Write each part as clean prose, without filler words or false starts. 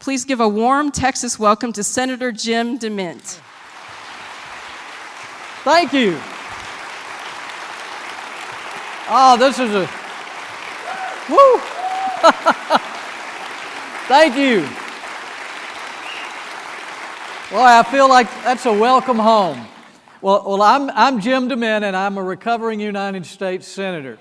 Please give a warm Texas welcome to Senator Jim DeMint. Thank you. Oh, this is a, woo! Thank you. Well, I feel like that's a welcome home. Well, I'm Jim DeMint, and I'm a recovering United States Senator.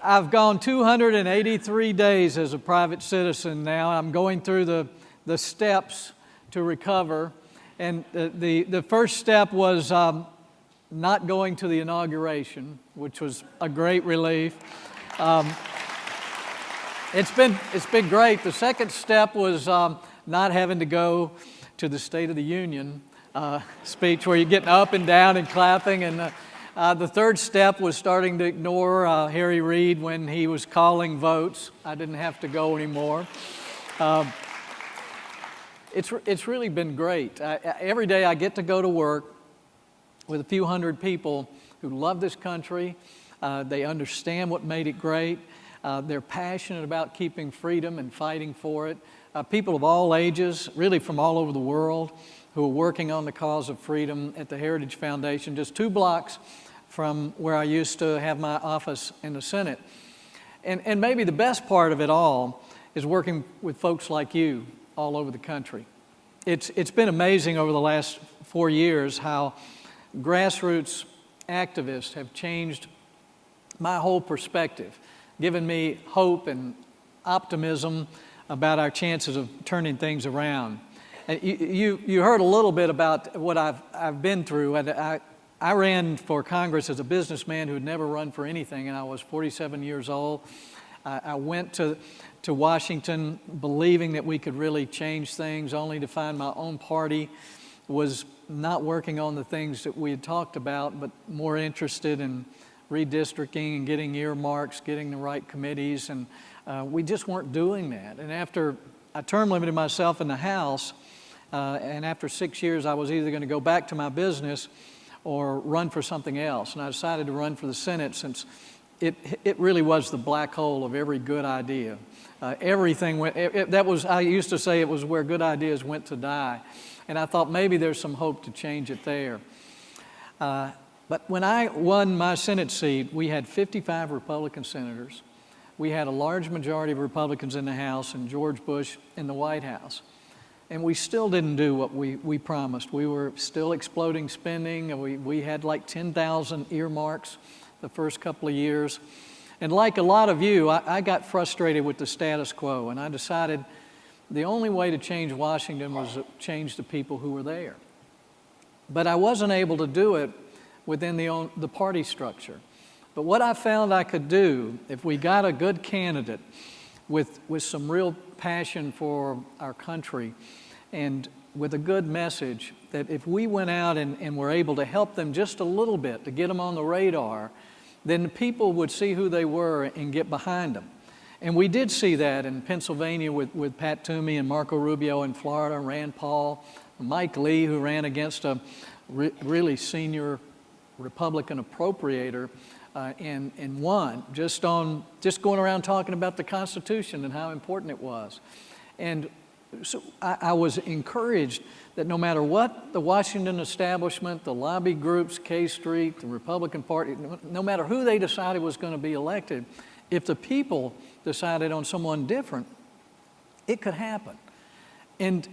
I've gone 283 days as a private citizen now. I'm going through the steps to recover. And the first step was not going to the inauguration, which was a great relief. It's been great. The second step was not having to go to the State of the Union speech where you're getting up and down and clapping. And the third step was starting to ignore Harry Reid when he was calling votes. I didn't have to go anymore. It's really been great. Every day I get to go to work with a few hundred people who love this country. They understand what made it great. They're passionate about keeping freedom and fighting for it. People of all ages, really from all over the world, who are working on the cause of freedom at the Heritage Foundation, just 2 blocks from where I used to have my office in the Senate. And maybe the best part of it all is working with folks like you all over the country. It's been amazing over the last 4 years how grassroots activists have changed my whole perspective, given me hope and optimism about our chances of turning things around. And you heard a little bit about what I've been through. I ran for Congress as a businessman who had never run for anything, and I was 47 years old. I went to Washington believing that we could really change things, only to find my own party was not working on the things that we had talked about, but more interested in redistricting and getting earmarks, getting the right committees, and we just weren't doing that. And after I term limited myself in the House, and after 6 years I was either going to go back to my business or run for something else. And I decided to run for the Senate since it really was the black hole of every good idea. Everything went, I used to say it was where good ideas went to die. And I thought maybe there's some hope to change it there. But when I won my Senate seat, we had 55 Republican senators. We had a large majority of Republicans in the House and George Bush in the White House. And we still didn't do what we promised. We were still exploding spending. And we had like 10,000 earmarks the first couple of years. And like a lot of you, I got frustrated with the status quo, and I decided the only way to change Washington was to change the people who were there. But I wasn't able to do it within the party structure. But what I found I could do, if we got a good candidate with some real passion for our country and with a good message, that if we went out and were able to help them just a little bit to get them on the radar, then the people would see who they were and get behind them. And we did see that in Pennsylvania with Pat Toomey and Marco Rubio in Florida, Rand Paul, Mike Lee, who ran against a really senior Republican appropriator and won just going around talking about the Constitution and how important it was. And so I was encouraged that no matter what the Washington establishment, the lobby groups, K Street, the Republican Party, no matter who they decided was going to be elected, if the people decided on someone different, it could happen. And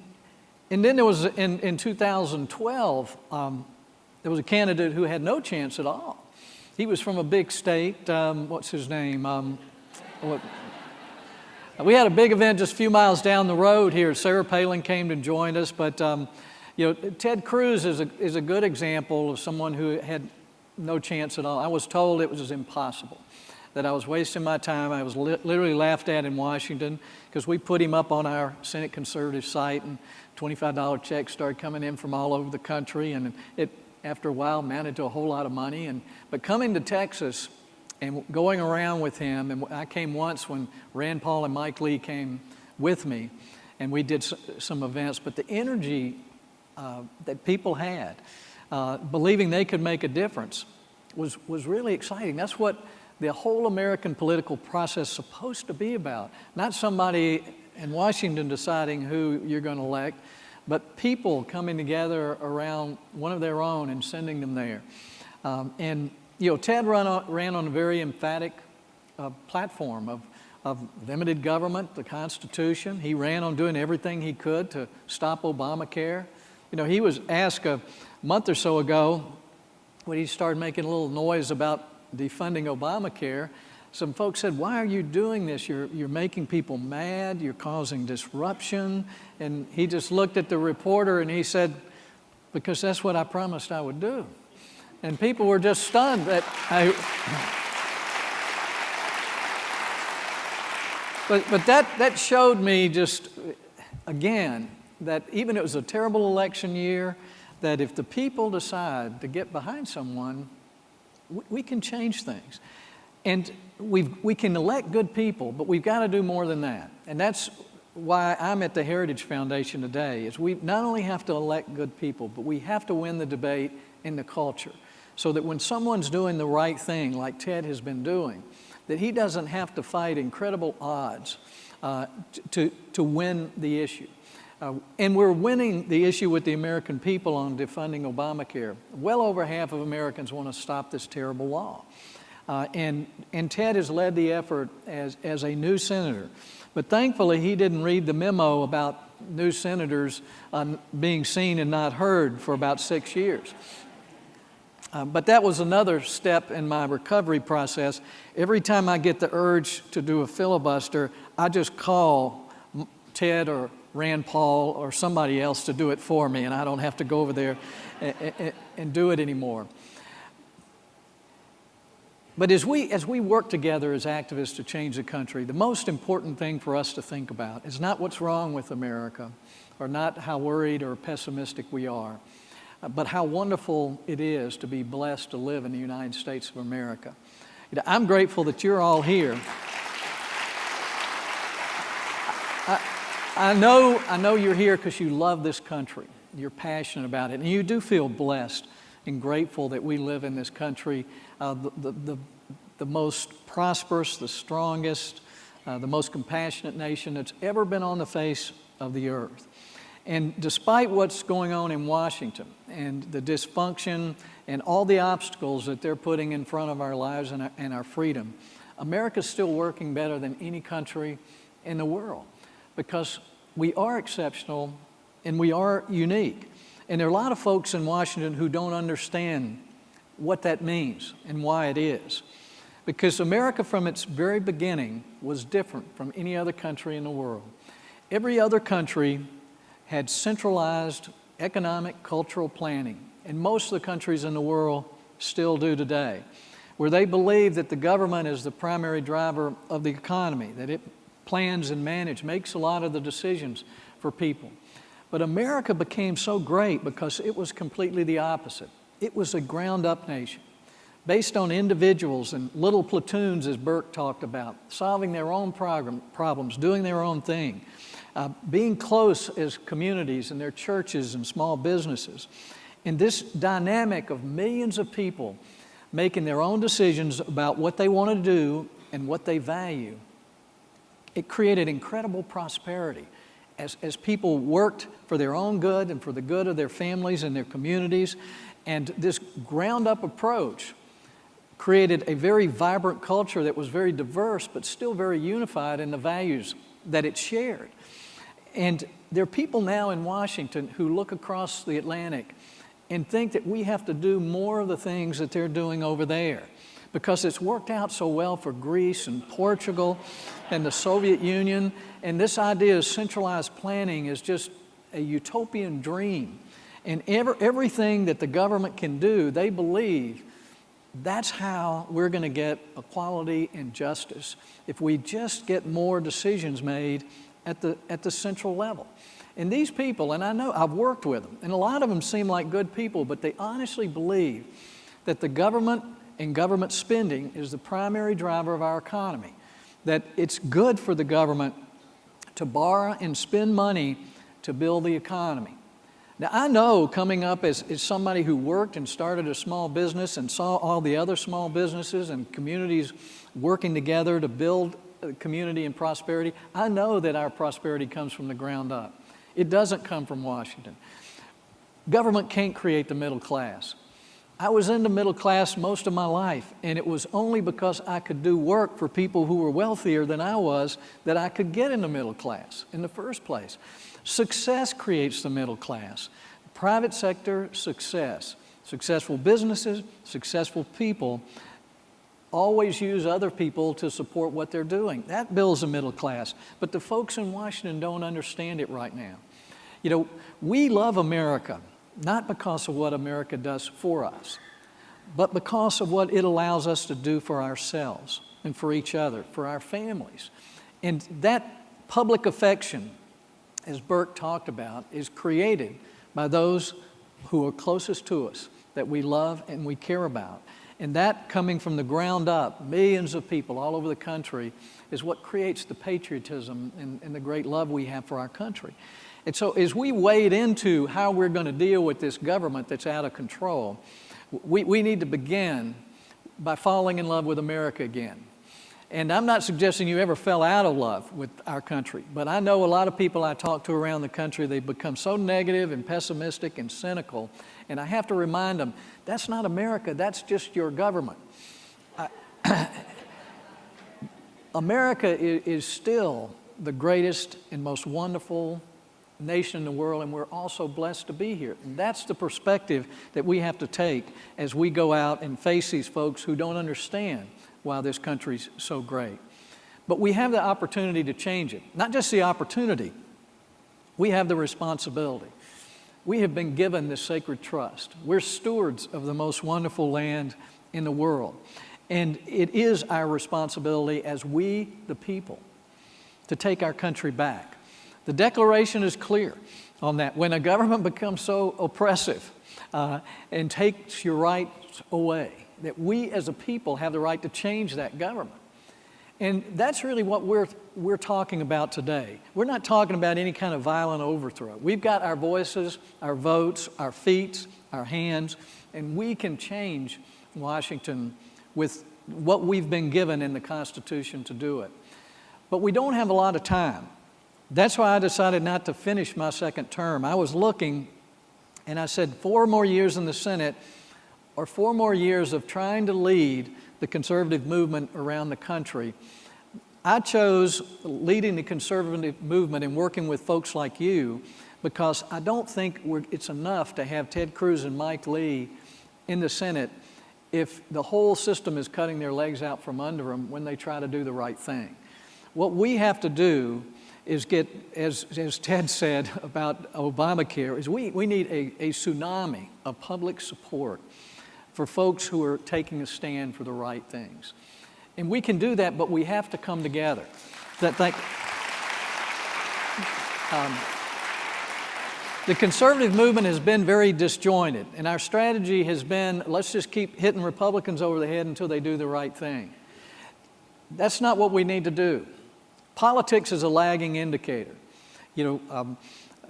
then there was, in 2012, there was a candidate who had no chance at all. He was from a big state, what's his name? We had a big event just a few miles down the road here. Sarah Palin came to join us, but Ted Cruz is a good example of someone who had no chance at all. I was told it was impossible, that I was wasting my time. I was literally laughed at in Washington because we put him up on our Senate conservative site, and $25 checks started coming in from all over the country, and it, after a while, amounted to a whole lot of money. But coming to Texas and going around with him, and I came once when Rand Paul and Mike Lee came with me, and we did some events, but the energy that people had, believing they could make a difference, was really exciting. That's what the whole American political process is supposed to be about. Not somebody and Washington deciding who you're going to elect, but people coming together around one of their own and sending them there. And Ted ran on a very emphatic platform of limited government, the Constitution. He ran on doing everything he could to stop Obamacare. He was asked a month or so ago when he started making a little noise about defunding Obamacare. Some folks said, "Why are you doing this? You're making people mad, you're causing disruption." And he just looked at the reporter and he said, "Because that's what I promised I would do." And people were just stunned that But that showed me just, again, that even it was a terrible election year, that if the people decide to get behind someone, we can change things. And we can elect good people, but we've got to do more than that. And that's why I'm at the Heritage Foundation today, is we not only have to elect good people, but we have to win the debate in the culture, so that when someone's doing the right thing, like Ted has been doing, that he doesn't have to fight incredible odds to win the issue. And we're winning the issue with the American people on defunding Obamacare. Well over half of Americans want to stop this terrible law. And Ted has led the effort as a new senator. But thankfully, he didn't read the memo about new senators being seen and not heard for about 6 years. But that was another step in my recovery process. Every time I get the urge to do a filibuster, I just call Ted or Rand Paul or somebody else to do it for me, and I don't have to go over there and do it anymore. But as we work together as activists to change the country, the most important thing for us to think about is not what's wrong with America, or not how worried or pessimistic we are, but how wonderful it is to be blessed to live in the United States of America. I'm grateful that you're all here. I know you're here because you love this country. You're passionate about it, and you do feel blessed and grateful that we live in this country, the most prosperous, the strongest, the most compassionate nation that's ever been on the face of the earth. And despite what's going on in Washington and the dysfunction and all the obstacles that they're putting in front of our lives and our freedom, America's still working better than any country in the world, because we are exceptional and we are unique. And there are a lot of folks in Washington who don't understand what that means and why it is. Because America from its very beginning was different from any other country in the world. Every other country had centralized economic, cultural planning, and most of the countries in the world still do today, where they believe that the government is the primary driver of the economy, that it plans and makes a lot of the decisions for people. But America became so great because it was completely the opposite. It was a ground-up nation, based on individuals and little platoons, as Burke talked about, solving their own problems, doing their own thing, being close as communities and their churches and small businesses. And this dynamic of millions of people making their own decisions about what they want to do and what they value, it created incredible prosperity as people worked for their own good and for the good of their families and their communities. And this ground-up approach created a very vibrant culture that was very diverse but still very unified in the values that it shared. And there are people now in Washington who look across the Atlantic and think that we have to do more of the things that they're doing over there, because it's worked out so well for Greece and Portugal and the Soviet Union. And this idea of centralized planning is just a utopian dream. And everything that the government can do, they believe that's how we're going to get equality and justice, if we just get more decisions made at the central level. And these people, and I know I've worked with them, and a lot of them seem like good people, but they honestly believe that the government and government spending is the primary driver of our economy, that it's good for the government to borrow and spend money to build the economy. Now, I know, coming up as somebody who worked and started a small business and saw all the other small businesses and communities working together to build community and prosperity, I know that our prosperity comes from the ground up. It doesn't come from Washington. Government can't create the middle class. I was in the middle class most of my life, and it was only because I could do work for people who were wealthier than I was that I could get in the middle class in the first place. Success creates the middle class. Private sector success. Successful businesses, successful people always use other people to support what they're doing. That builds a middle class. But the folks in Washington don't understand it right now. You know, we love America, not because of what America does for us, but because of what it allows us to do for ourselves and for each other, for our families. And that public affection, as Burke talked about, is created by those who are closest to us, that we love and we care about. And that coming from the ground up, millions of people all over the country, is what creates the patriotism and the great love we have for our country. And so as we wade into how we're going to deal with this government that's out of control, we need to begin by falling in love with America again. And I'm not suggesting you ever fell out of love with our country, but I know a lot of people I talk to around the country, they've become so negative and pessimistic and cynical, and I have to remind them, that's not America, that's just your government. America is still the greatest and most wonderful nation in the world, and we're also blessed to be here. And that's the perspective that we have to take as we go out and face these folks who don't understand why this country's so great. But we have the opportunity to change it. Not just the opportunity, we have the responsibility. We have been given this sacred trust. We're stewards of the most wonderful land in the world. And it is our responsibility as we, the people, to take our country back. The Declaration is clear on that. When a government becomes so oppressive and takes your rights away, that we as a people have the right to change that government. And that's really what we're talking about today. We're not talking about any kind of violent overthrow. We've got our voices, our votes, our feet, our hands, and we can change Washington with what we've been given in the Constitution to do it. But we don't have a lot of time. That's why I decided not to finish my second term. I was looking, and I said 4 more years in the Senate, or 4 more years of trying to lead the conservative movement around the country. I chose leading the conservative movement and working with folks like you because I don't think it's enough to have Ted Cruz and Mike Lee in the Senate if the whole system is cutting their legs out from under them when they try to do the right thing. What we have to do is get, as Ted said about Obamacare, is we need a tsunami of public support for folks who are taking a stand for the right things. And we can do that, but we have to come together. The conservative movement has been very disjointed, and our strategy has been, let's just keep hitting Republicans over the head until they do the right thing. That's not what we need to do. Politics is a lagging indicator. You know,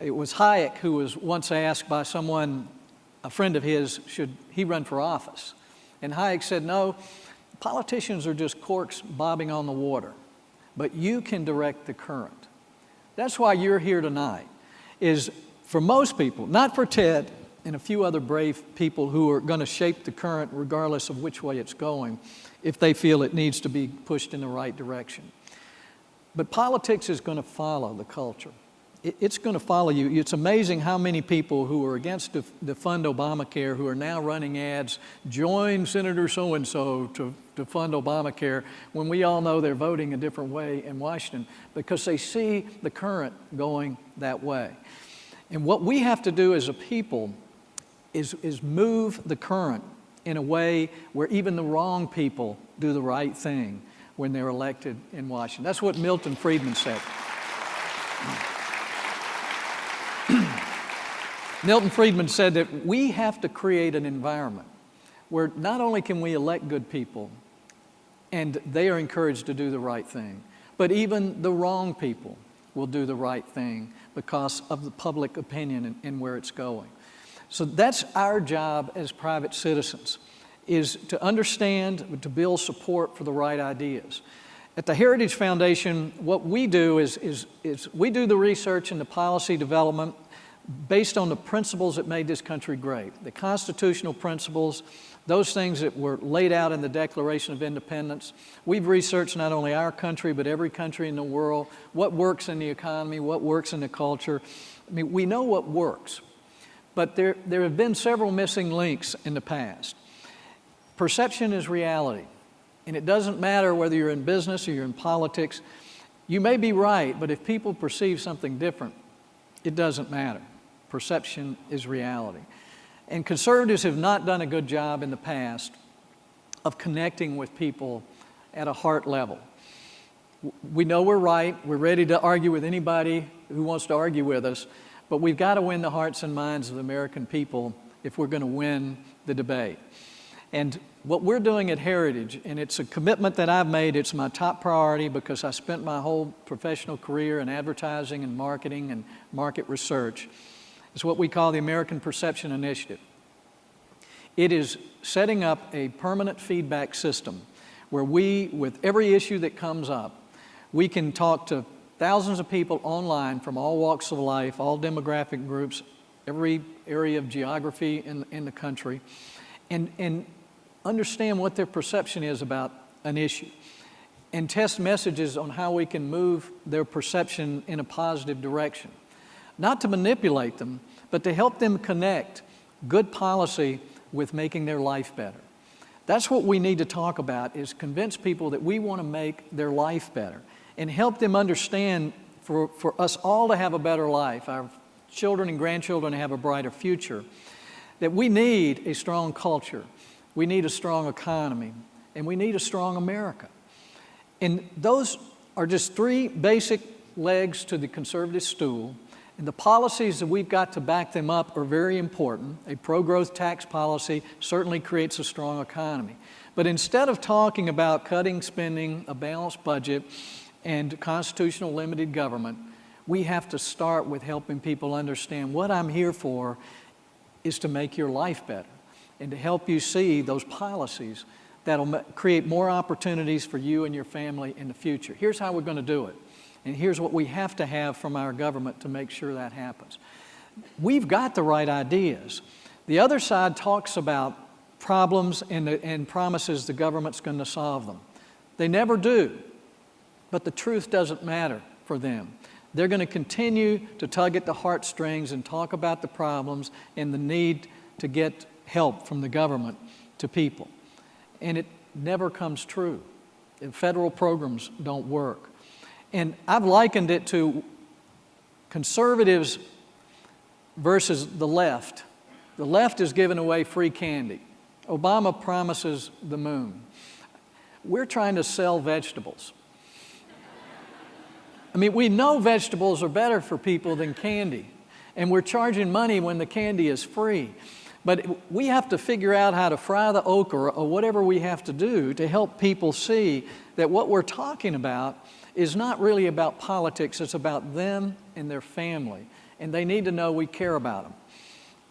it was Hayek who was once asked by someone, a friend of his, should he run for office? And Hayek said, no, politicians are just corks bobbing on the water, but you can direct the current. That's why you're here tonight, is for most people, not for Ted and a few other brave people who are going to shape the current regardless of which way it's going, if they feel it needs to be pushed in the right direction. But politics is going to follow the culture. It's going to follow you. It's amazing how many people who are against Defund Obamacare who are now running ads, join Senator so-and-so to fund Obamacare, when we all know they're voting a different way in Washington because they see the current going that way. And what we have to do as a people is move the current in a way where even the wrong people do the right thing when they're elected in Washington. That's what Milton Friedman said. Milton Friedman said that we have to create an environment where not only can we elect good people and they are encouraged to do the right thing, but even the wrong people will do the right thing because of the public opinion and where it's going. So that's our job as private citizens, is to understand, to build support for the right ideas. At the Heritage Foundation, what we do is we do the research and the policy development based on the principles that made this country great, the constitutional principles, those things that were laid out in the Declaration of Independence. We've researched not only our country, but every country in the world, what works in the economy, what works in the culture. I mean, we know what works, but there have been several missing links in the past. Perception is reality, and it doesn't matter whether you're in business or you're in politics. You may be right, but if people perceive something different, it doesn't matter. Perception is reality. And conservatives have not done a good job in the past of connecting with people at a heart level. We know we're right. We're ready to argue with anybody who wants to argue with us, but we've got to win the hearts and minds of the American people if we're going to win the debate. And what we're doing at Heritage, and it's a commitment that I've made, it's my top priority because I spent my whole professional career in advertising and marketing and market research, is what we call the American Perception Initiative. It is setting up a permanent feedback system where we, with every issue that comes up, we can talk to thousands of people online from all walks of life, all demographic groups, every area of geography in the country, and understand what their perception is about an issue, and test messages on how we can move their perception in a positive direction. Not to manipulate them, but to help them connect good policy with making their life better. That's what we need to talk about, is convince people that we want to make their life better and help them understand for us all to have a better life, our children and grandchildren to have a brighter future, that we need a strong culture, we need a strong economy, and we need a strong America. And those are just three basic legs to the conservative stool. And the policies that we've got to back them up are very important. A pro-growth tax policy certainly creates a strong economy. But instead of talking about cutting spending, a balanced budget, and constitutional limited government, we have to start with helping people understand what I'm here for is to make your life better and to help you see those policies that'll create more opportunities for you and your family in the future. Here's how we're going to do it. And here's what we have to have from our government to make sure that happens. We've got the right ideas. The other side talks about problems and promises the government's going to solve them. They never do, but the truth doesn't matter for them. They're going to continue to tug at the heartstrings and talk about the problems and the need to get help from the government to people. And it never comes true. Federal programs don't work. And I've likened it to conservatives versus the left. The left is giving away free candy. Obama promises the moon. We're trying to sell vegetables. I mean, we know vegetables are better for people than candy, and we're charging money when the candy is free. But we have to figure out how to fry the okra or whatever we have to do to help people see that what we're talking about is not really about politics, it's about them and their family. And they need to know we care about them.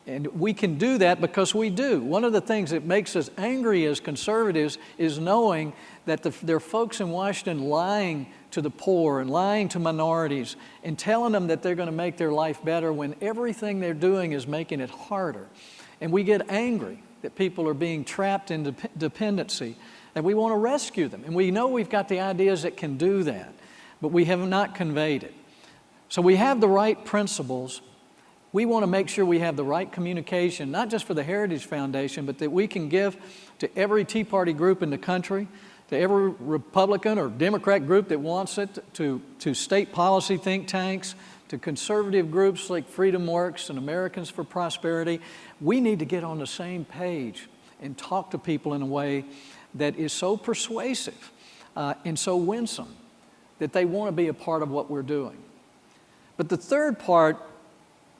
And we can do that because we do. One of the things that makes us angry as conservatives is knowing that there are folks in Washington lying to the poor and lying to minorities and telling them that they're going to make their life better when everything they're doing is making it harder. And we get angry that people are being trapped in dependency, and we want to rescue them. And we know we've got the ideas that can do that, but we have not conveyed it. So we have the right principles. We want to make sure we have the right communication, not just for the Heritage Foundation, but that we can give to every Tea Party group in the country, to every Republican or Democrat group that wants it, to state policy think tanks, to conservative groups like Freedom Works and Americans for Prosperity. We need to get on the same page and talk to people in a way that is so persuasive and so winsome that they want to be a part of what we're doing. But the third part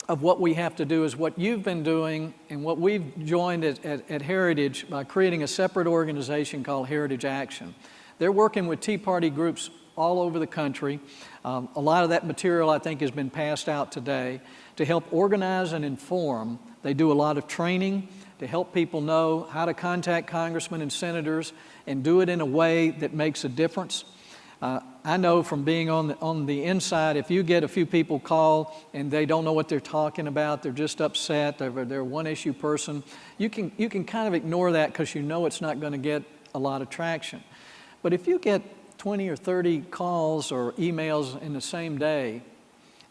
of what we have to do is what you've been doing and what we've joined at Heritage by creating a separate organization called Heritage Action. They're working with Tea Party groups all over the country. A lot of that material, I think, has been passed out today to help organize and inform. They do a lot of training to help people know how to contact congressmen and senators and do it in a way that makes a difference. I know from being on the inside, if you get a few people call and they don't know what they're talking about, they're just upset, they're a one-issue person, you can kind of ignore that because you know it's not going to get a lot of traction. But if you get 20 or 30 calls or emails in the same day,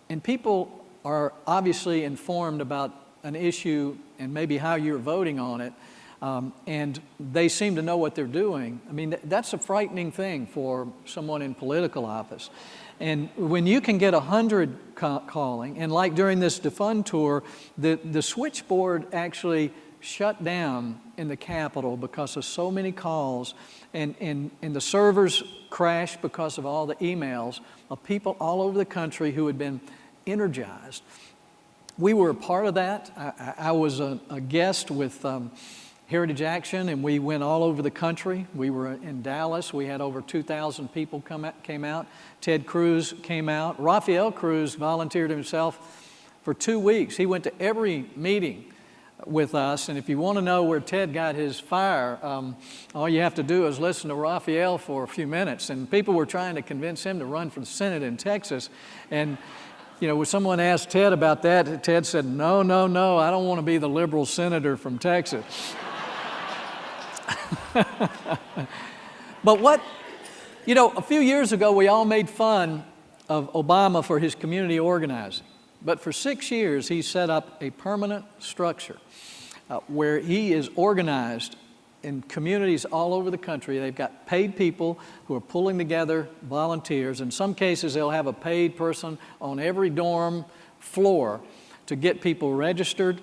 and people are obviously informed about an issue and maybe how you're voting on it, and they seem to know what they're doing, I mean, that's a frightening thing for someone in political office. And when you can get 100 calling, and like during this Defund tour, the switchboard actually shut down in the Capitol because of so many calls, and the servers crashed because of all the emails of people all over the country who had been energized. We were a part of that. I was a guest with Heritage Action, and we went all over the country. We were in Dallas. We had over 2,000 people came out. Ted Cruz came out. Rafael Cruz volunteered himself for 2 weeks. He went to every meeting with us, and if you want to know where Ted got his fire, all you have to do is listen to Rafael for a few minutes. And people were trying to convince him to run for the Senate in Texas, and when someone asked Ted about that, Ted said, no, I don't want to be the liberal senator from Texas. But a few years ago, we all made fun of Obama for his community organizing. But for 6 years, he set up a permanent structure where he is organized in communities all over the country. They've got paid people who are pulling together volunteers. In some cases, they'll have a paid person on every dorm floor to get people registered,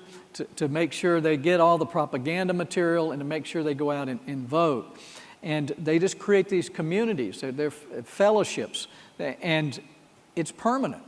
to make sure they get all the propaganda material, and to make sure they go out and vote. And they just create these communities. They're fellowships, and it's permanent.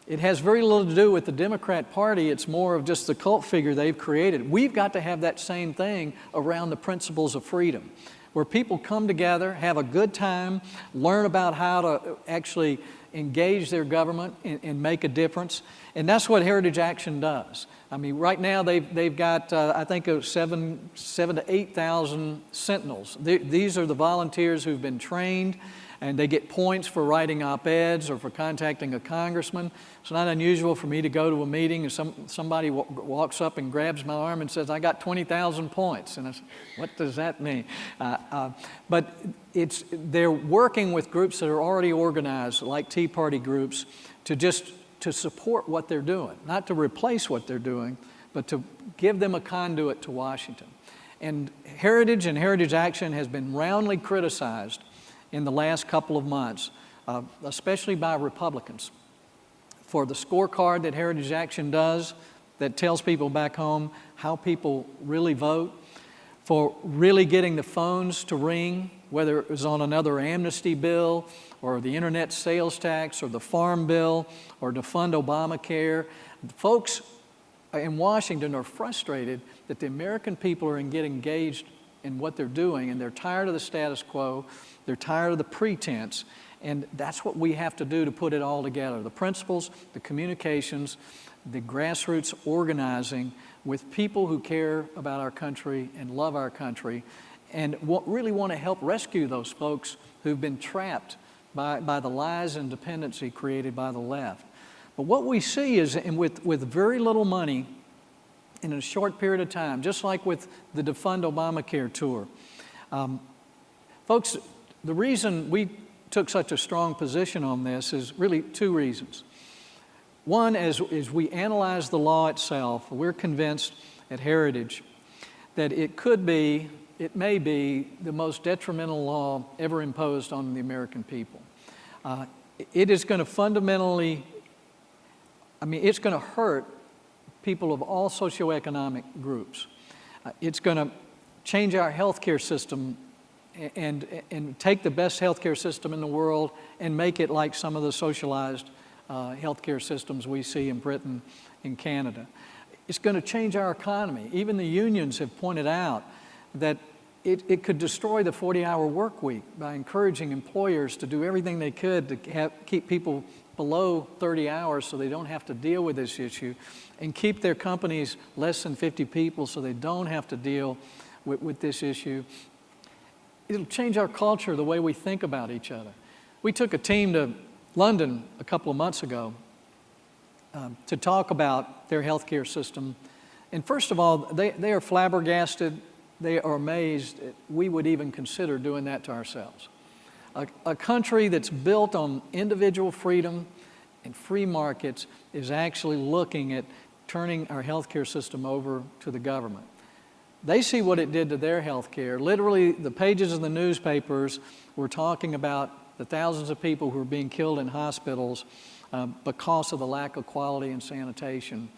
It has very little to do with the Democrat Party. It's more of just the cult figure they've created. We've got to have that same thing around the principles of freedom, where people come together, have a good time, learn about how to actually engage their government and make a difference. And that's what Heritage Action does. I mean, right now they've got, I think, 7,000 to 8,000 sentinels. These are the volunteers who've been trained, and they get points for writing op-eds or for contacting a congressman. It's not unusual for me to go to a meeting and somebody walks up and grabs my arm and says, I got 20,000 points. And I say, what does that mean? But they're working with groups that are already organized, like Tea Party groups, to support what they're doing, not to replace what they're doing, but to give them a conduit to Washington. And Heritage Action has been roundly criticized in the last couple of months, especially by Republicans, for the scorecard that Heritage Action does that tells people back home how people really vote, for really getting the phones to ring, whether it was on another amnesty bill or the internet sales tax or the farm bill or Defund Obamacare. Folks in Washington are frustrated that the American people are getting engaged in what they're doing, and they're tired of the status quo. They're tired of the pretense, and that's what we have to do to put it all together. The principles, the communications, the grassroots organizing with people who care about our country and love our country, and really want to help rescue those folks who've been trapped by the lies and dependency created by the left. But what we see is, and with very little money, in a short period of time, just like with the Defund Obamacare tour, folks, the reason we took such a strong position on this is really two reasons. One, as we analyze the law itself, we're convinced at Heritage that it may be the most detrimental law ever imposed on the American people. It is going to fundamentally, it's going to hurt people of all socioeconomic groups. It's going to change our healthcare system and take the best healthcare system in the world and make it like some of the socialized healthcare systems we see in Britain and Canada. It's going to change our economy. Even the unions have pointed out that it could destroy the 40-hour work week by encouraging employers to do everything they could to keep people below 30 hours so they don't have to deal with this issue, and keep their companies less than 50 people so they don't have to deal with this issue. It'll change our culture, the way we think about each other. We took a team to London a couple of months ago to talk about their healthcare system. And first of all, they are flabbergasted. They are amazed we would even consider doing that to ourselves. A country that's built on individual freedom and free markets is actually looking at turning our healthcare system over to the government. They see what it did to their healthcare. Literally, the pages of the newspapers were talking about the thousands of people who are being killed in hospitals because of the lack of quality and sanitation.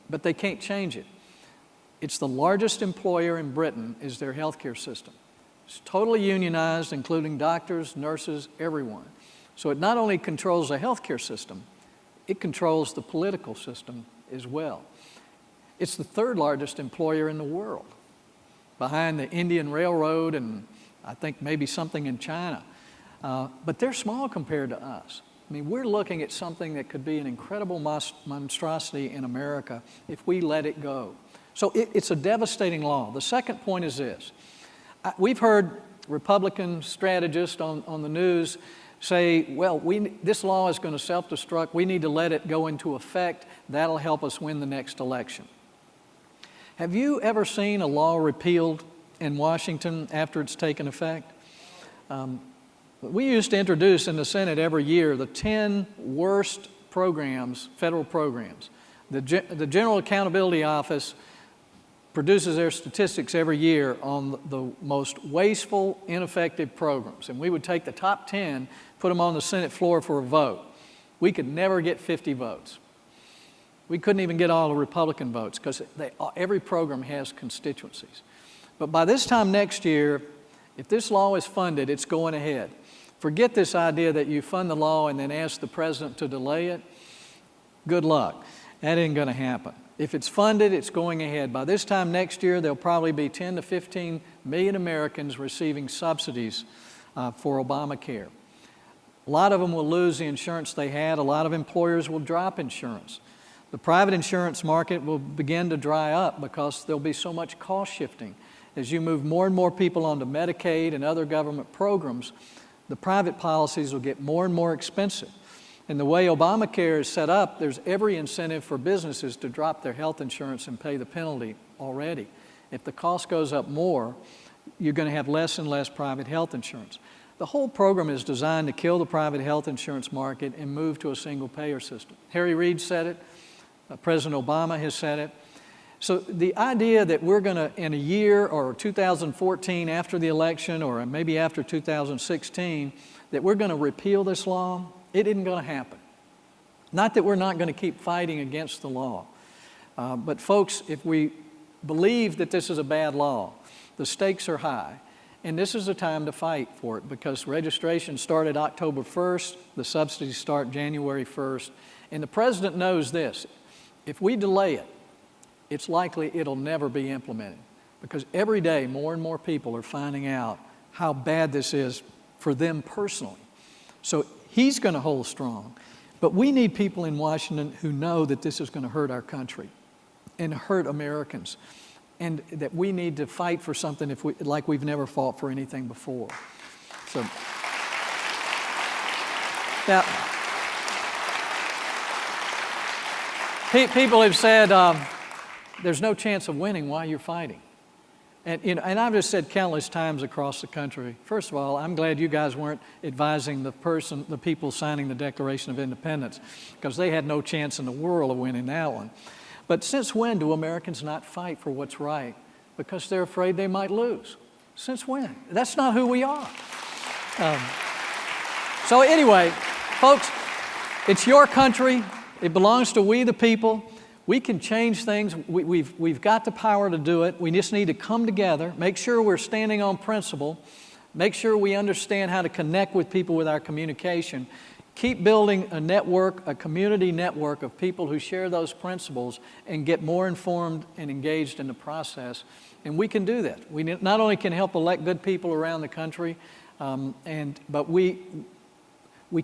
But they can't change it. It's the largest employer in Britain is their healthcare system. It's totally unionized, including doctors, nurses, everyone. So it not only controls the healthcare system, it controls the political system as well. It's the third largest employer in the world, behind the Indian Railroad and I think maybe something in China. But they're small compared to us. I mean, we're looking at something that could be an incredible monstrosity in America if we let it go. So it's a devastating law. The second point is this. We've heard Republican strategists on the news say, well, this law is going to self-destruct. We need to let it go into effect. That'll help us win the next election. Have you ever seen a law repealed in Washington after it's taken effect? We used to introduce in the Senate every year the 10 worst programs, federal programs. The General Accountability Office produces their statistics every year on the most wasteful, ineffective programs. And we would take the top 10, put them on the Senate floor for a vote. We could never get 50 votes. We couldn't even get all the Republican votes because every program has constituencies. But by this time next year, if this law is funded, it's going ahead. Forget this idea that you fund the law and then ask the president to delay it. Good luck. That ain't going to happen. If it's funded, it's going ahead. By this time next year, there'll probably be 10 to 15 million Americans receiving subsidies for Obamacare. A lot of them will lose the insurance they had. A lot of employers will drop insurance. The private insurance market will begin to dry up because there'll be so much cost shifting. As you move more and more people onto Medicaid and other government programs, the private policies will get more and more expensive. And the way Obamacare is set up, there's every incentive for businesses to drop their health insurance and pay the penalty already. If the cost goes up more, you're going to have less and less private health insurance. The whole program is designed to kill the private health insurance market and move to a single payer system. Harry Reid said it. President Obama has said it. So the idea that we're going to, in a year or 2014 after the election or maybe after 2016, that we're going to repeal this law, it isn't going to happen. Not that we're not going to keep fighting against the law. But folks, if we believe that this is a bad law, the stakes are high. And this is the time to fight for it because registration started October 1st, the subsidies start January 1st. And the president knows this. If we delay it, it's likely it'll never be implemented because every day more and more people are finding out how bad this is for them personally. So he's going to hold strong. But we need people in Washington who know that this is going to hurt our country and hurt Americans and that we need to fight for something like we've never fought for anything before. So now, people have said, there's no chance of winning while you're fighting. And I've just said countless times across the country, first of all, I'm glad you guys weren't advising the people signing the Declaration of Independence because they had no chance in the world of winning that one. But since when do Americans not fight for what's right? Because they're afraid they might lose. Since when? That's not who we are. So anyway, folks, it's your country. It belongs to we the people. We can change things. We've got the power to do it. We just need to come together, make sure we're standing on principle, make sure we understand how to connect with people with our communication, keep building a network, a community network of people who share those principles and get more informed and engaged in the process. And we can do that. We not only can help elect good people around the country, but we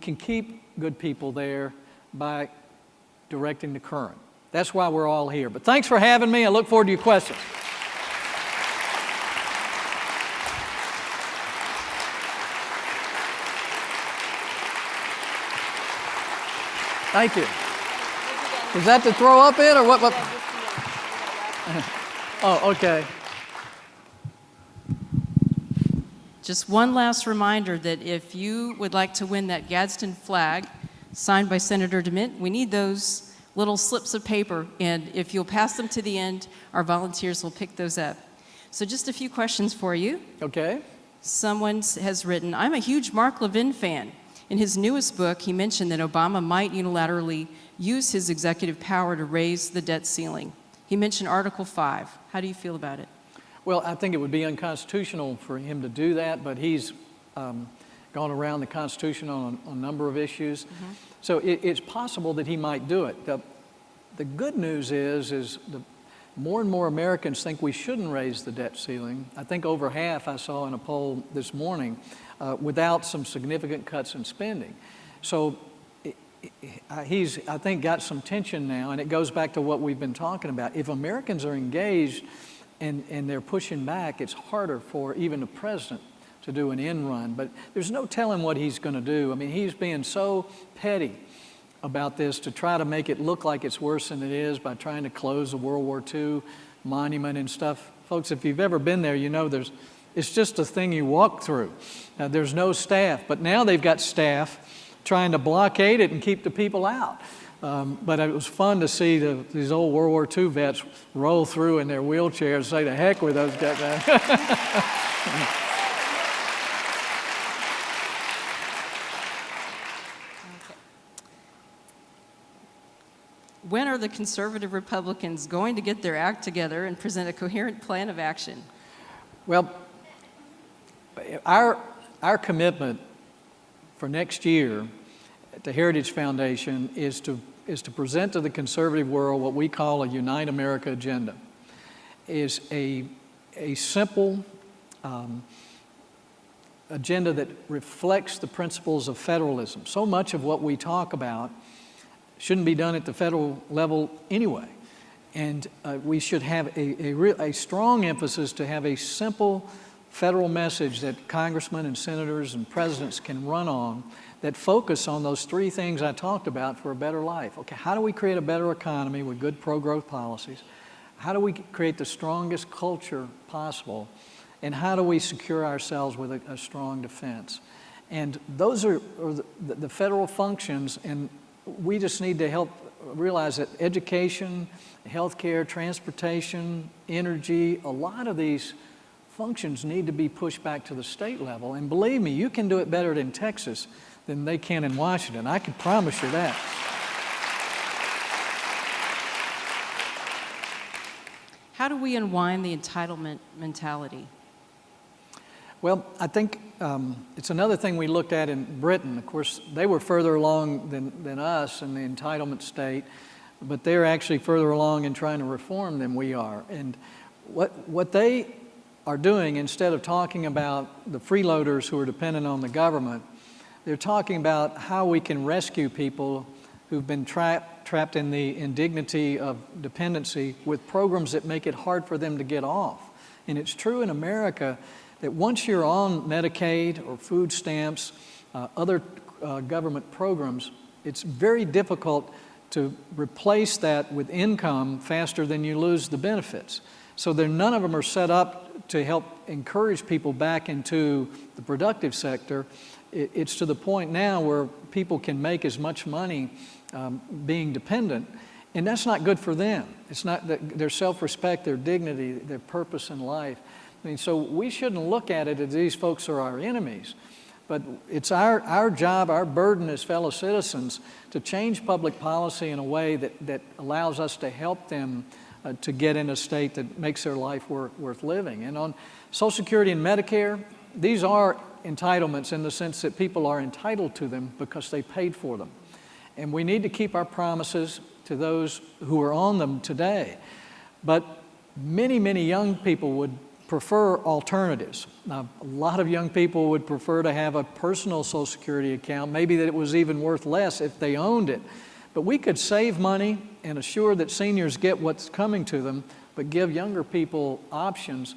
can keep good people there by directing the current. That's why we're all here. But thanks for having me. I look forward to your questions. Thank you. Is that to throw up in or what? Oh, okay. Just one last reminder that if you would like to win that Gadsden flag signed by Senator DeMint, we need those little slips of paper, and if you'll pass them to the end, our volunteers will pick those up. So just a few questions for you. Okay. Someone has written, I'm a huge Mark Levin fan. In his newest book, he mentioned that Obama might unilaterally use his executive power to raise the debt ceiling. He mentioned Article 5. How do you feel about it? Well, I think it would be unconstitutional for him to do that, but he's gone around the Constitution on a number of issues. Mm-hmm. So it's possible that he might do it. The good news is more and more Americans think we shouldn't raise the debt ceiling. I think over half I saw in a poll this morning without some significant cuts in spending. So he's, I think, got some tension now, and it goes back to what we've been talking about. If Americans are engaged and they're pushing back, it's harder for even the president to do an end run. But there's no telling what he's going to do. I mean, he's being so petty about this to try to make it look like it's worse than it is by trying to close the World War II monument and stuff. Folks, if you've ever been there, you know it's just a thing you walk through. There's no staff, but now they've got staff trying to blockade it and keep the people out. But it was fun to see these old World War II vets roll through in their wheelchairs and say, "The heck with those guys." When are the conservative Republicans going to get their act together and present a coherent plan of action? Well, our commitment for next year at the Heritage Foundation is to present to the conservative world what we call a Unite America agenda. Is a simple agenda that reflects the principles of federalism. So much of what we talk about shouldn't be done at the federal level anyway. And we should have a strong emphasis to have a simple federal message that congressmen and senators and presidents can run on that focus on those three things I talked about for a better life. Okay, how do we create a better economy with good pro-growth policies? How do we create the strongest culture possible? And how do we secure ourselves with a strong defense? And those are the federal functions, and we just need to help realize that education, healthcare, transportation, energy, a lot of these functions need to be pushed back to the state level. And believe me, you can do it better in Texas than they can in Washington. I can promise you that. How do we unwind the entitlement mentality? Well, I think it's another thing we looked at in Britain. Of course, they were further along than us in the entitlement state, but they're actually further along in trying to reform than we are. And what they are doing, instead of talking about the freeloaders who are dependent on the government, they're talking about how we can rescue people who've been trapped in the indignity of dependency with programs that make it hard for them to get off. And it's true in America that once you're on Medicaid or food stamps, other government programs, it's very difficult to replace that with income faster than you lose the benefits. So none of them are set up to help encourage people back into the productive sector. It's to the point now where people can make as much money being dependent, and that's not good for them. It's not their self-respect, their dignity, their purpose in life. I mean, so we shouldn't look at it as these folks are our enemies, but it's our job, our burden as fellow citizens to change public policy in a way that allows us to help them to get in a state that makes their life worth living. And on Social Security and Medicare, these are entitlements in the sense that people are entitled to them because they paid for them. And we need to keep our promises to those who are on them today. But many, many young people would prefer alternatives. Now, a lot of young people would prefer to have a personal Social Security account, maybe that it was even worth less if they owned it. But we could save money and assure that seniors get what's coming to them, but give younger people options.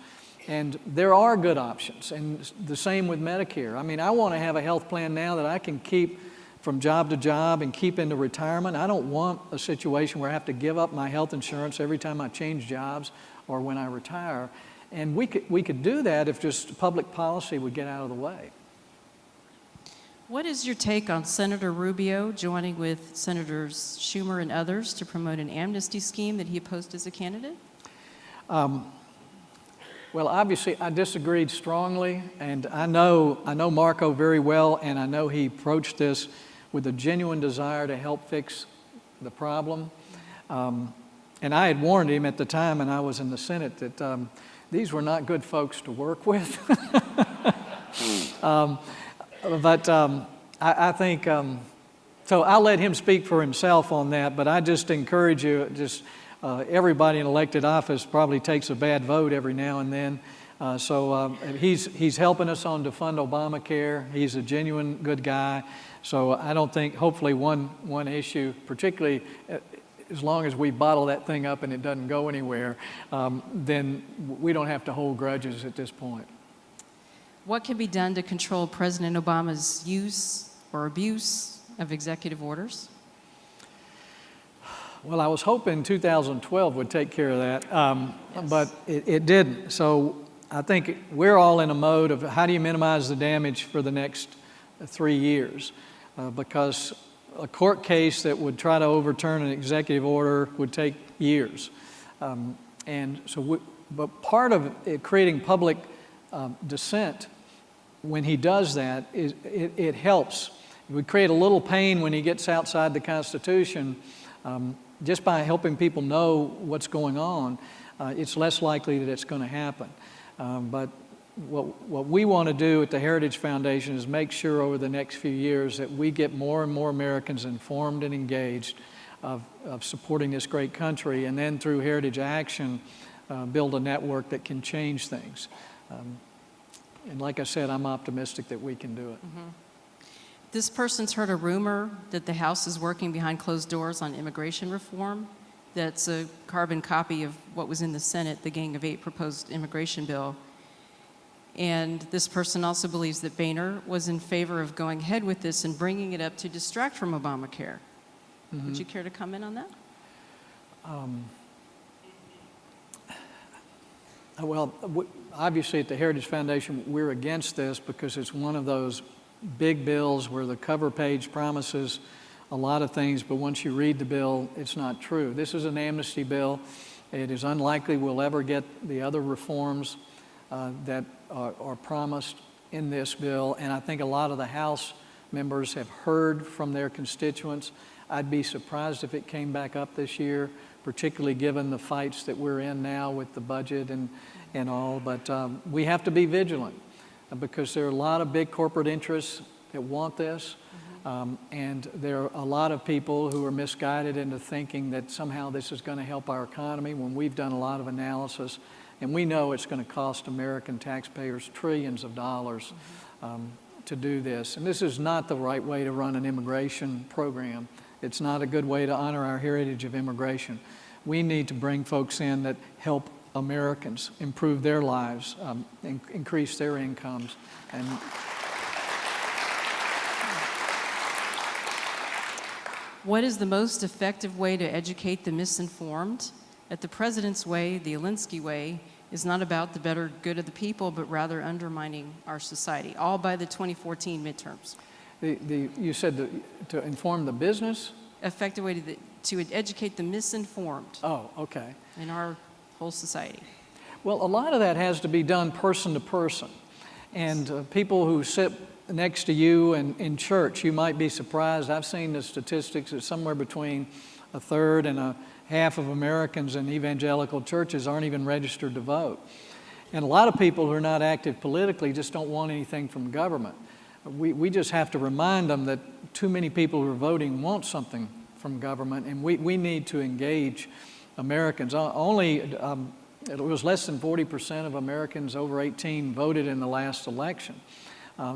And there are good options, and the same with Medicare. I mean, I want to have a health plan now that I can keep from job to job and keep into retirement. I don't want a situation where I have to give up my health insurance every time I change jobs or when I retire. And we could do that if just public policy would get out of the way. What is your take on Senator Rubio joining with Senators Schumer and others to promote an amnesty scheme that he opposed as a candidate? Well, obviously, I disagreed strongly, and I know Marco very well, and I know he approached this with a genuine desire to help fix the problem. And I had warned him at the time, and I was in the Senate, that these were not good folks to work with. I think, so I'll let him speak for himself on that, but I just encourage you, everybody in elected office probably takes a bad vote every now and then. He's helping us on Defund Obamacare. He's a genuine good guy. So I don't think, hopefully one issue, particularly as long as we bottle that thing up and it doesn't go anywhere, then we don't have to hold grudges at this point. What can be done to control President Obama's use or abuse of executive orders? Well, I was hoping 2012 would take care of that, Yes. but it didn't. So I think we're all in a mode of how do you minimize the damage for the next 3 years? Because a court case that would try to overturn an executive order would take years. But part of it, creating public dissent when he does that, it helps. It would create a little pain when he gets outside the Constitution. Just by helping people know what's going on, it's less likely that it's going to happen. But what we want to do at the Heritage Foundation is make sure over the next few years that we get more and more Americans informed and engaged of supporting this great country, and then through Heritage Action, build a network that can change things. And like I said, I'm optimistic that we can do it. Mm-hmm. This person's heard a rumor that the House is working behind closed doors on immigration reform. That's a carbon copy of what was in the Senate, the Gang of Eight proposed immigration bill. And this person also believes that Boehner was in favor of going ahead with this and bringing it up to distract from Obamacare. Mm-hmm. Would you care to comment on that? Well, obviously at the Heritage Foundation, we're against this because it's one of those big bills where the cover page promises a lot of things, but once you read the bill, it's not true. This is an amnesty bill. It is unlikely we'll ever get the other reforms that are promised in this bill, and I think a lot of the House members have heard from their constituents. I'd be surprised if it came back up this year, particularly given the fights that we're in now with the budget and all, but we have to be vigilant because there are a lot of big corporate interests that want this, and there are a lot of people who are misguided into thinking that somehow this is going to help our economy when we've done a lot of analysis, and we know it's going to cost American taxpayers trillions of dollars to do this. And this is not the right way to run an immigration program. It's not a good way to honor our heritage of immigration. We need to bring folks in that help Americans improve their lives, increase their incomes. And what is the most effective way to educate the misinformed? That the president's way, the Alinsky way, is not about the better good of the people, but rather undermining our society, all by the 2014 midterms. You said to inform the business? Effective way to educate the misinformed. Oh, okay. In our whole society. Well, a lot of that has to be done person to person. And people who sit next to you in church, you might be surprised. I've seen the statistics that somewhere between a third and a half of Americans in evangelical churches aren't even registered to vote. And a lot of people who are not active politically just don't want anything from government. We just have to remind them that too many people who are voting want something from government, and we need to engage Americans. It was less than 40% of Americans over 18 voted in the last election.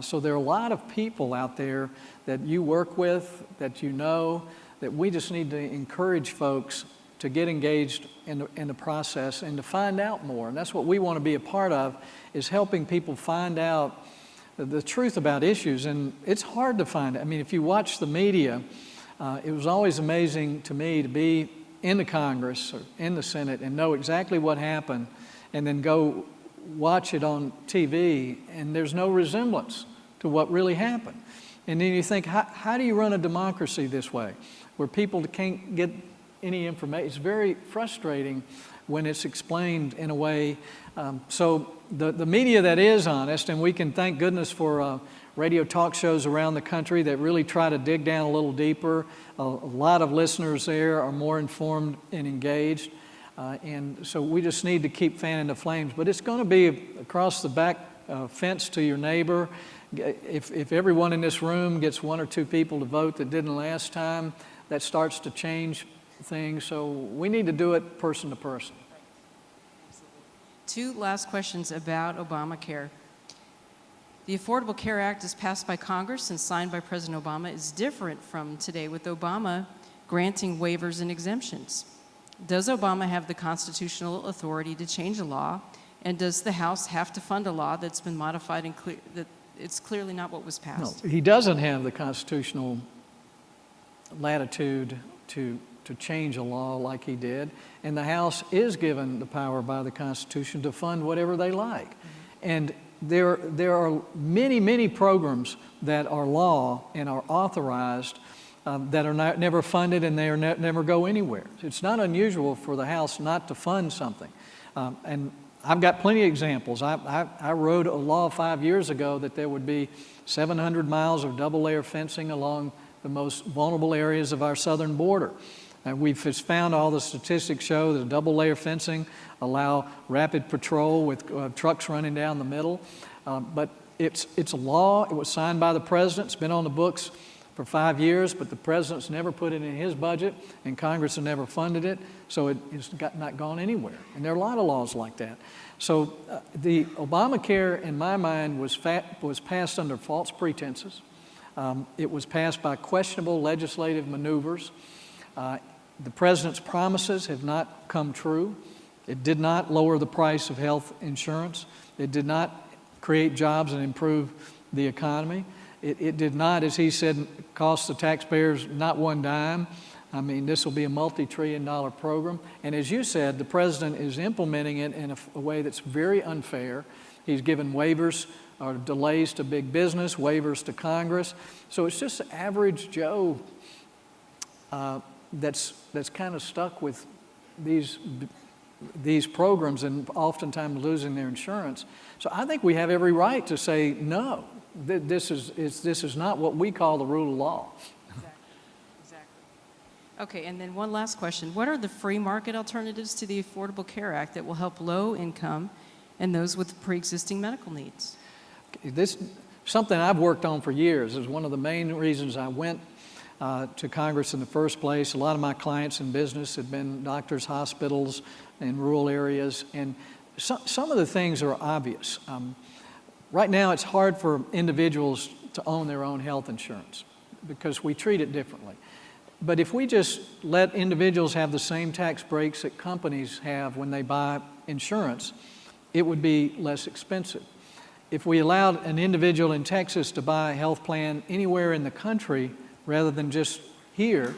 So there are a lot of people out there that you work with, that you know, that we just need to encourage folks to get engaged in the process and to find out more. And that's what we want to be a part of, is helping people find out the truth about issues, and it's hard to find it. I mean, if you watch the media, it was always amazing to me to be in the Congress or in the Senate and know exactly what happened, and then go watch it on TV, and there's no resemblance to what really happened. And then you think, how do you run a democracy this way, where people can't get any information? It's very frustrating when it's explained in a way. So the media that is honest, and we can thank goodness for radio talk shows around the country that really try to dig down a little deeper. A lot of listeners there are more informed and engaged. And so we just need to keep fanning the flames. But it's going to be across the back fence to your neighbor. If everyone in this room gets 1 or 2 people to vote that didn't last time, that starts to change things. So we need to do it person to person. 2 last questions about Obamacare. The Affordable Care Act is passed by Congress and signed by President Obama. Is different from today, with Obama granting waivers and exemptions. Does Obama have the constitutional authority to change a law? And does the House have to fund a law that's been modified and that it's clearly not what was passed? No, he doesn't have the constitutional latitude to change a law like he did. And the House is given the power by the Constitution to fund whatever they like. And there are many programs that are law and are authorized that are never funded, and they are never go anywhere. It's not unusual for the House not to fund something. And I've got plenty of examples. I wrote a law 5 years ago that there would be 700 miles of double-layer fencing along the most vulnerable areas of our southern border. And we've found all the statistics show that double-layer fencing allow rapid patrol with trucks running down the middle. But it's a law. It was signed by the president. It's been on the books for 5 years, but the president's never put it in his budget, and Congress has never funded it, so it's not gone anywhere. And there are a lot of laws like that. So the Obamacare, in my mind, was passed under false pretenses. It was passed by questionable legislative maneuvers. The president's promises have not come true. It did not lower the price of health insurance. It did not create jobs and improve the economy. It did not, as he said, cost the taxpayers not one dime. I mean, this will be a multi-trillion-dollar program. And as you said, the president is implementing it in a way that's very unfair. He's given waivers or delays to big business, waivers to Congress. So it's just average Joe that's kind of stuck with these programs and oftentimes losing their insurance. So I think we have every right to say, no, this is not what we call the rule of law. Exactly. Okay, and then one last question. What are the free market alternatives to the Affordable Care Act that will help low income and those with pre-existing medical needs? This something I've worked on for years. Is one of the main reasons I went to Congress in the first place. A lot of my clients in business have been doctors, hospitals in rural areas, and some of the things are obvious. Right now, it's hard for individuals to own their own health insurance because we treat it differently. But if we just let individuals have the same tax breaks that companies have when they buy insurance, it would be less expensive. If we allowed an individual in Texas to buy a health plan anywhere in the country rather than just here,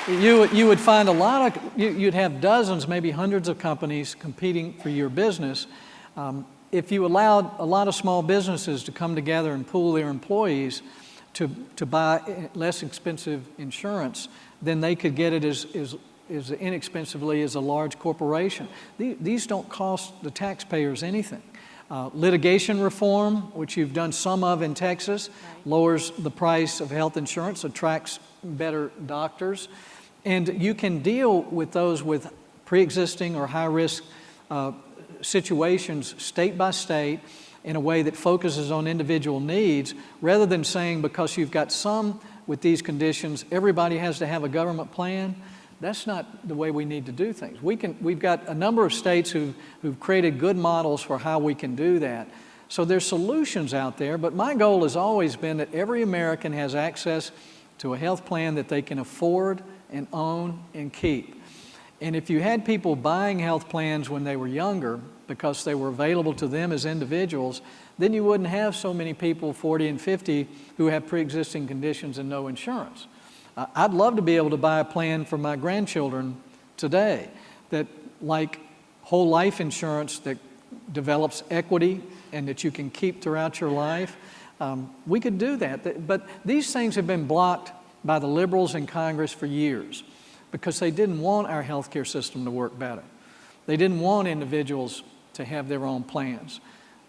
you would find you'd have dozens, maybe hundreds of companies competing for your business. If you allowed a lot of small businesses to come together and pool their employees to buy less expensive insurance, then they could get it as inexpensively as a large corporation. These don't cost the taxpayers anything. Litigation reform, which you've done some of in Texas, lowers the price of health insurance, attracts better doctors. And you can deal with those with pre-existing or high-risk situations state by state in a way that focuses on individual needs, rather than saying because you've got some with these conditions, everybody has to have a government plan. That's not the way we need to do things. We've got a number of states who've created good models for how we can do that. So there's solutions out there, but my goal has always been that every American has access to a health plan that they can afford and own and keep. And if you had people buying health plans when they were younger because they were available to them as individuals, then you wouldn't have so many people 40 and 50 who have pre-existing conditions and no insurance. I'd love to be able to buy a plan for my grandchildren today that, like whole life insurance, that develops equity and that you can keep throughout your life. We could do that. But these things have been blocked by the liberals in Congress for years because they didn't want our healthcare system to work better. They didn't want individuals to have their own plans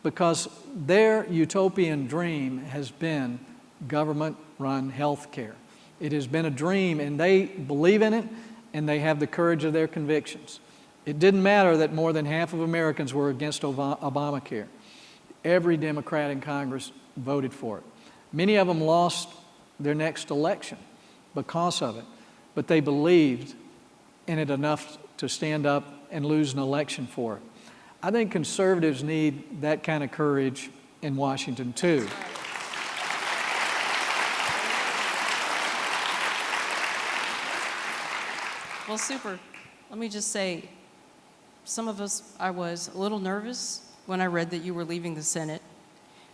because their utopian dream has been government-run healthcare. It has been a dream, and they believe in it, and they have the courage of their convictions. It didn't matter that more than half of Americans were against Obamacare. Every Democrat in Congress voted for it. Many of them lost their next election because of it, but they believed in it enough to stand up and lose an election for it. I think conservatives need that kind of courage in Washington too. Well, super. Let me just say, some of us, I was a little nervous when I read that you were leaving the Senate,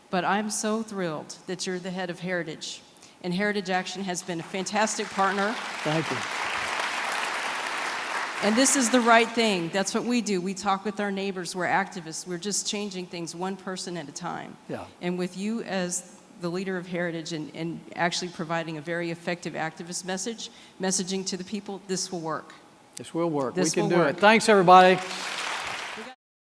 but I'm so thrilled that you're the head of Heritage. And Heritage Action has been a fantastic partner. Thank you. And this is the right thing. That's what we do. We talk with our neighbors. We're activists. We're just changing things one person at a time. Yeah. And with you as the leader of Heritage and actually providing a very effective activist messaging to the people, this will work. This will work. This we can will do work. it. Thanks, everybody.